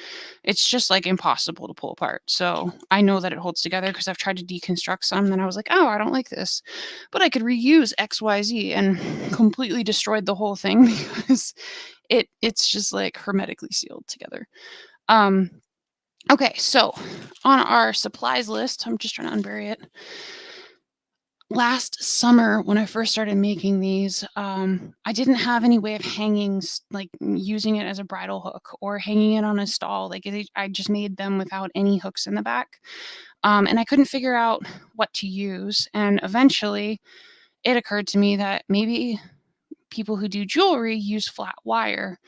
it's just like impossible to pull apart. So I know that it holds together because I've tried to deconstruct some, and I was like, oh, I don't like this, but I could reuse XYZ, and completely destroyed the whole thing because it's just like hermetically sealed together. Okay, so on our supplies list, I'm just trying to unbury it. Last summer, when I first started making these, I didn't have any way of hanging, like using it as a bridle hook or hanging it on a stall. Like I just made them without any hooks in the back. And I couldn't figure out what to use. And eventually it occurred to me that maybe people who do jewelry use flat wire.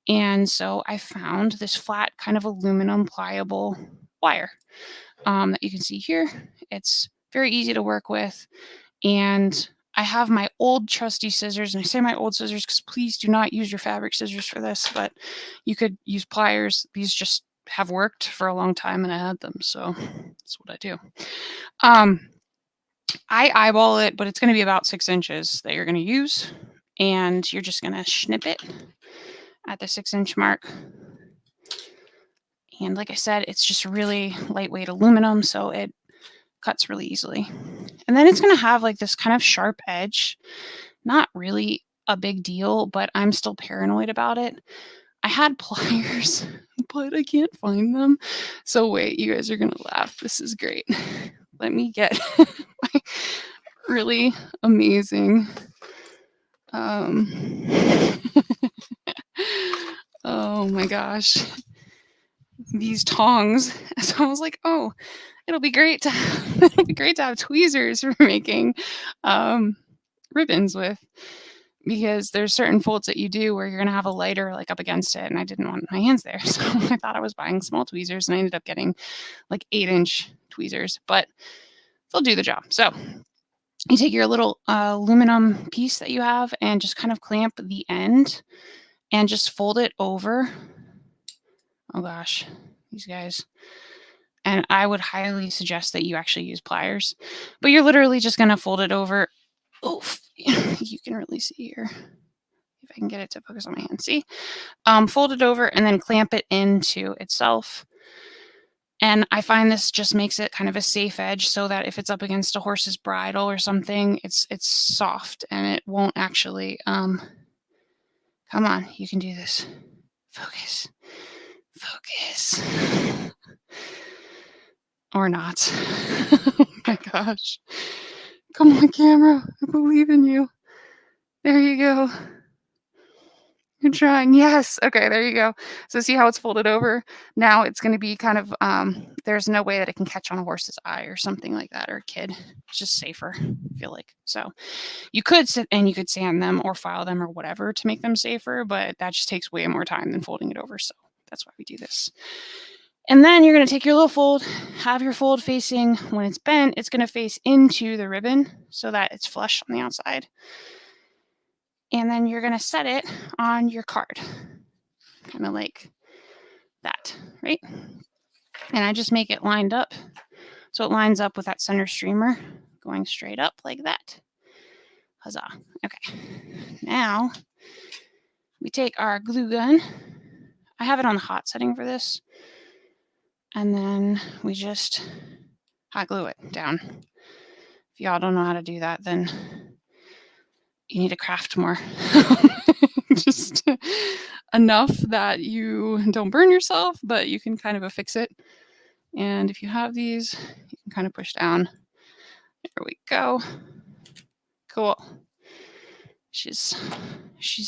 And so I found this flat kind of aluminum pliable wire that you can see here. It's very easy to work with. And I have my old trusty scissors, and I say my old scissors because please do not use your fabric scissors for this, but you could use pliers. These just have worked for a long time, and I had them, so that's what I do. I eyeball it, but it's going to be about 6 inches that you're going to use, and you're just going to snip it at the 6-inch mark. And like I said, it's just really lightweight aluminum, so it cuts really easily. And then it's going to have like this kind of sharp edge. Not really a big deal, but I'm still paranoid about it. I had pliers, but I can't find them. So wait, you guys are going to laugh. This is great. Let me get my really amazing oh my gosh, these tongs. So I was like, oh, it'll be great to have tweezers for making ribbons with, because there's certain folds that you do where you're going to have a lighter like up against it, and I didn't want my hands there. So I thought I was buying small tweezers, and I ended up getting like 8-inch tweezers, but they'll do the job. So you take your little aluminum piece that you have and just kind of clamp the end and just fold it over. Oh gosh, these guys. And I would highly suggest that you actually use pliers, but you're literally just going to fold it over. Oh, you can really see here. If I can get it to focus on my hand. See? Fold it over and then clamp it into itself. And I find this just makes it kind of a safe edge so that if it's up against a horse's bridle or something, it's soft and it won't actually, come on, you can do this. Focus. Focus. Or not. Oh my gosh. Come on, camera. I believe in you. There you go. You're trying. Yes. Okay, there you go. So see how it's folded over? Now it's going to be kind of, there's no way that it can catch on a horse's eye or something like that, or a kid. It's just safer, I feel like. So you could sit and you could sand them or file them or whatever to make them safer, but that just takes way more time than folding it over. So that's why we do this. And then you're going to take your little fold, have your fold facing, when it's bent, it's going to face into the ribbon so that it's flush on the outside. And then you're going to set it on your card, kind of like that, right? And I just make it lined up. So it lines up with that center streamer going straight up like that. Huzzah. Okay. Now we take our glue gun. I have it on the hot setting for this. And then we just hot glue it down. If y'all don't know how to do that, then you need to craft more. Just enough that you don't burn yourself, but you can kind of affix it. And if you have these, you can kind of push down. There we go. Cool. She's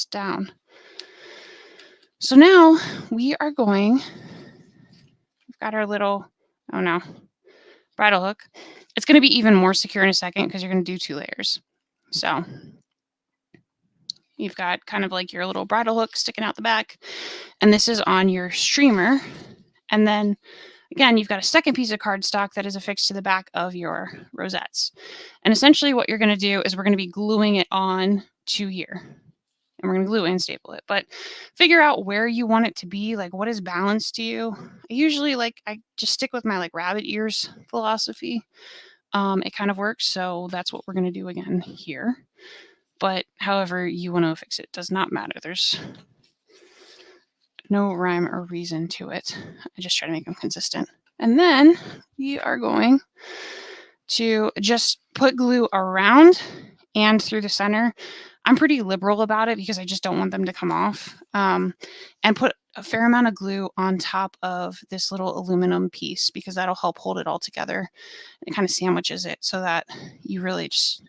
down. So now we are going, we've got our little, oh no, bridle hook. It's going to be even more secure in a second because you're going to do 2 layers. So you've got kind of like your little bridle hook sticking out the back, and this is on your streamer. And then again, you've got a second piece of cardstock that is affixed to the back of your rosettes. And essentially what you're going to do is we're going to be gluing it on to here. And we're going to glue and staple it. But figure out where you want it to be, like what is balanced to you. I usually I just stick with my like rabbit ears philosophy. It kind of works. So that's what we're going to do again here. But however you want to affix it does not matter. There's no rhyme or reason to it. I just try to make them consistent. And then we are going to just put glue around and through the center. I'm pretty liberal about it because I just don't want them to come off. And put a fair amount of glue on top of this little aluminum piece because that'll help hold it all together. It kind of sandwiches it so that you really just,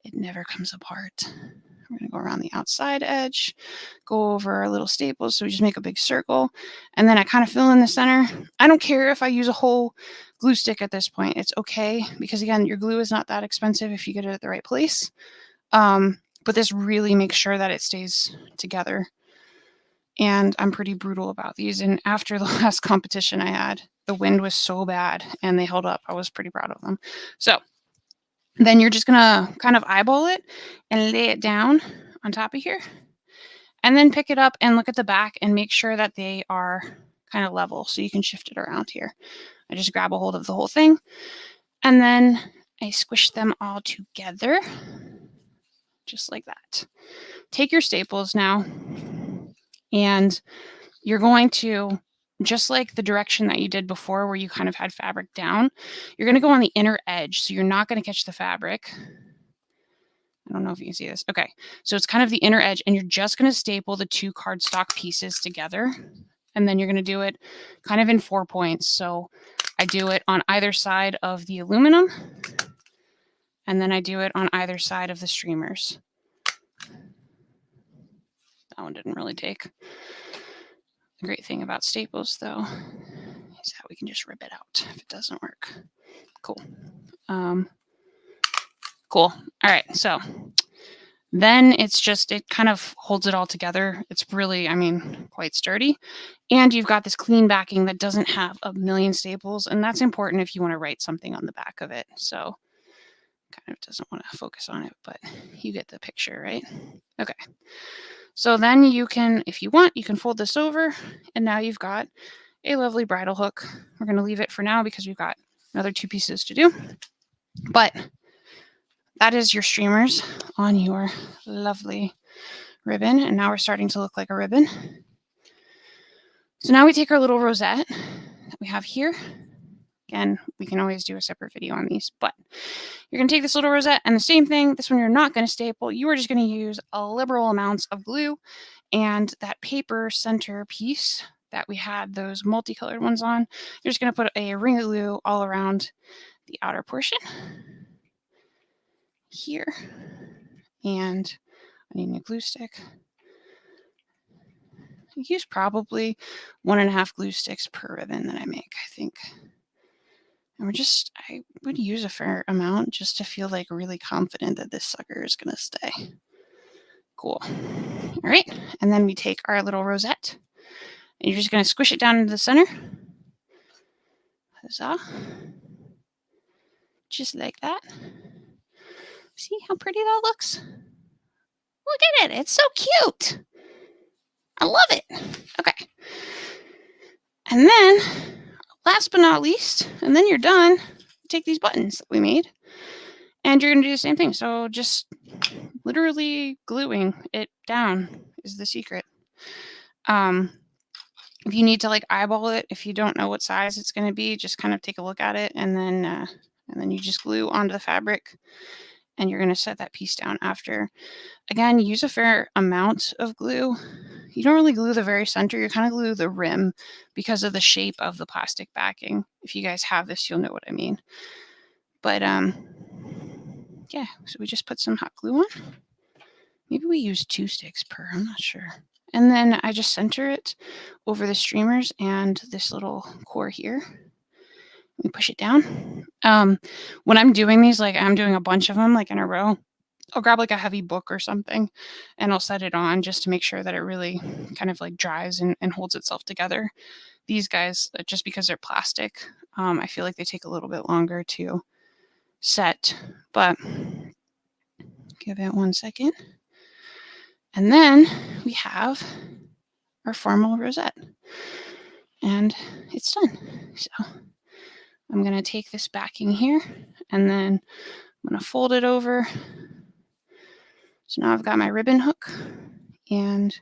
it never comes apart. We're going to go around the outside edge, go over our little staples. So we just make a big circle. And then I kind of fill in the center. I don't care if I use a whole glue stick at this point. It's okay because, again, your glue is not that expensive if you get it at the right place. But this really makes sure that it stays together. And I'm pretty brutal about these. And after the last competition I had, the wind was so bad and they held up. I was pretty proud of them. So then you're just going to kind of eyeball it and lay it down on top of here. And then pick it up and look at the back and make sure that they are kind of level so you can shift it around here. I just grab a hold of the whole thing and then I squish them all together just like that. Take your staples now and you're going to, just like the direction that you did before where you kind of had fabric down, you're going to go on the inner edge. So you're not going to catch the fabric. I don't know if you can see this. Okay, so it's kind of the inner edge and you're just going to staple the 2 cardstock pieces together. And then you're going to do it kind of in 4 points. So I do it on either side of the aluminum. And then I do it on either side of the streamers. That one didn't really take. The great thing about staples, though, is that we can just rip it out if it doesn't work. Cool. Cool. All right. So then it's just, it kind of holds it all together. It's really, I mean, quite sturdy. And you've got this clean backing that doesn't have a million staples. And that's important if you want to write something on the back of it. So kind of doesn't want to focus on it, but you get the picture, right? Okay. So then you can, if you want, you can fold this over. And now you've got a lovely bridle hook. We're going to leave it for now because we've got another 2 pieces to do. But that is your streamers on your lovely ribbon. And now we're starting to look like a ribbon. So now we take our little rosette that we have here. Again, we can always do a separate video on these, but you're going to take this little rosette and the same thing. This one you're not going to staple. You are just going to use a liberal amounts of glue and that paper center piece that we had those multicolored ones on. You're just going to put a ring of glue all around the outer portion here. And I need a glue stick. I use probably 1.5 glue sticks per ribbon that I make, I think. And I would use a fair amount just to feel like really confident that this sucker is going to stay. Cool. All right. And then we take our little rosette and you're just going to squish it down into the center. Huzzah. Just like that. See how pretty that looks? Look at it. It's so cute. I love it. Okay. And then, last but not least, and then you're done, take these buttons that we made, and you're going to do the same thing. So just literally gluing it down is the secret. If you need to like eyeball it, if you don't know what size it's going to be, just kind of take a look at it, and then you just glue onto the fabric, and you're going to set that piece down after. Again, use a fair amount of glue. You don't really glue the very center, you kind of glue the rim because of the shape of the plastic backing. If you guys have this, you'll know what I mean. But yeah, so we just put some hot glue on. Maybe we use 2 sticks per, I'm not sure. And then I just center it over the streamers and this little core here. We push it down. When I'm doing these, like I'm doing a bunch of them like in a row, I'll grab like a heavy book or something and I'll set it on just to make sure that it really kind of like dries and holds itself together. These guys, just because they're plastic, I feel like they take a little bit longer to set, but give it 1 second. And then we have our formal rosette and it's done. So I'm going to take this backing here and then I'm going to fold it over. So now I've got my ribbon hook and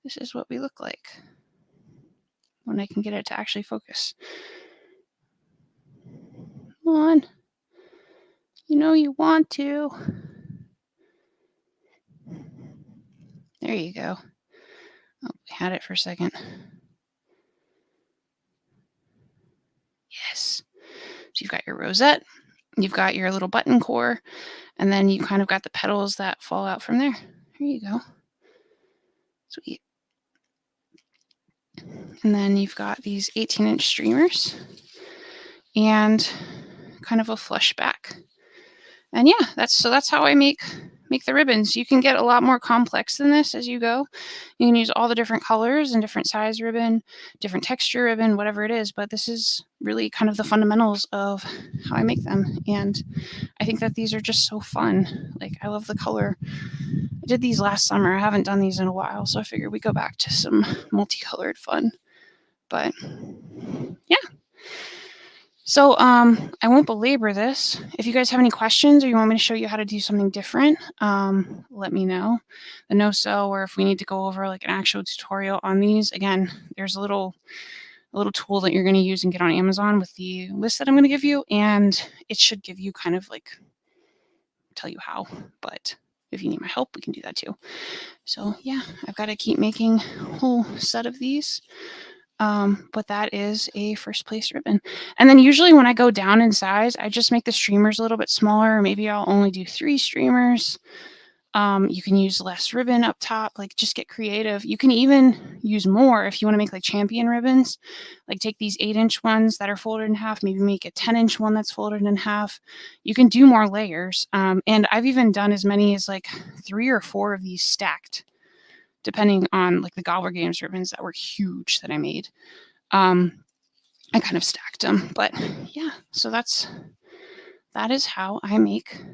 this is what we look like when I can get it to actually focus. Come on. You know you want to. There you go. Oh, I had it for a second. Yes. So you've got your rosette, you've got your little button core, and then you kind of got the petals that fall out from there. Here you go. Sweet. And then you've got these 18-inch streamers and kind of a flush back. And yeah, that's how I make the ribbons. You can get a lot more complex than this as you go. You can use all the different colors and different size ribbon, different texture ribbon, whatever it is, but this is really kind of the fundamentals of how I make them. And I think that these are just so fun. Like, I love the color. I did these last summer. I haven't done these in a while, so I figured we go back to some multicolored fun. But yeah. So I won't belabor this. If you guys have any questions or you want me to show you how to do something different, let me know. The no-sew, or if we need to go over like an actual tutorial on these, again, there's a little tool that you're going to use and get on Amazon with the list that I'm going to give you, and it should give you kind of like tell you how. But if you need my help, we can do that too. So yeah, I've got to keep making a whole set of these. But that is a first place ribbon. And then usually when I go down in size, I just make the streamers a little bit smaller. Maybe I'll only do 3 streamers. You can use less ribbon up top, like just get creative. You can even use more if you want to make like champion ribbons, like take these 8-inch ones that are folded in half, maybe make a 10-inch one that's folded in half. You can do more layers. And I've even done as many as like 3 or 4 of these stacked, depending on like the Gobbler Games ribbons that were huge that I made. I kind of stacked them, but yeah, so that is how I make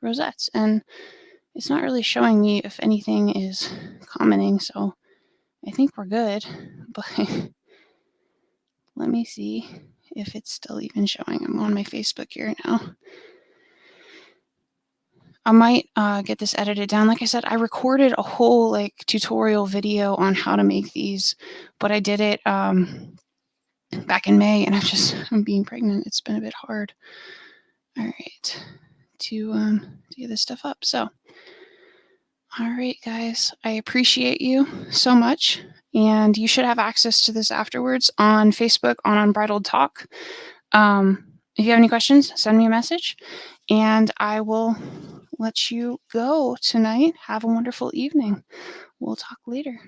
rosettes. And it's not really showing me if anything is commenting, so I think we're good, but let me see if it's still even showing. I'm on my Facebook here now. I might get this edited down. Like I said, I recorded a whole like tutorial video on how to make these, but I did it back in May, and I'm being pregnant. It's been a bit hard. All right, to get this stuff up. So, all right, guys, I appreciate you so much, and you should have access to this afterwards on Facebook on Unbridled Talk. If you have any questions, send me a message, and I will let you go tonight. Have a wonderful evening. We'll talk later.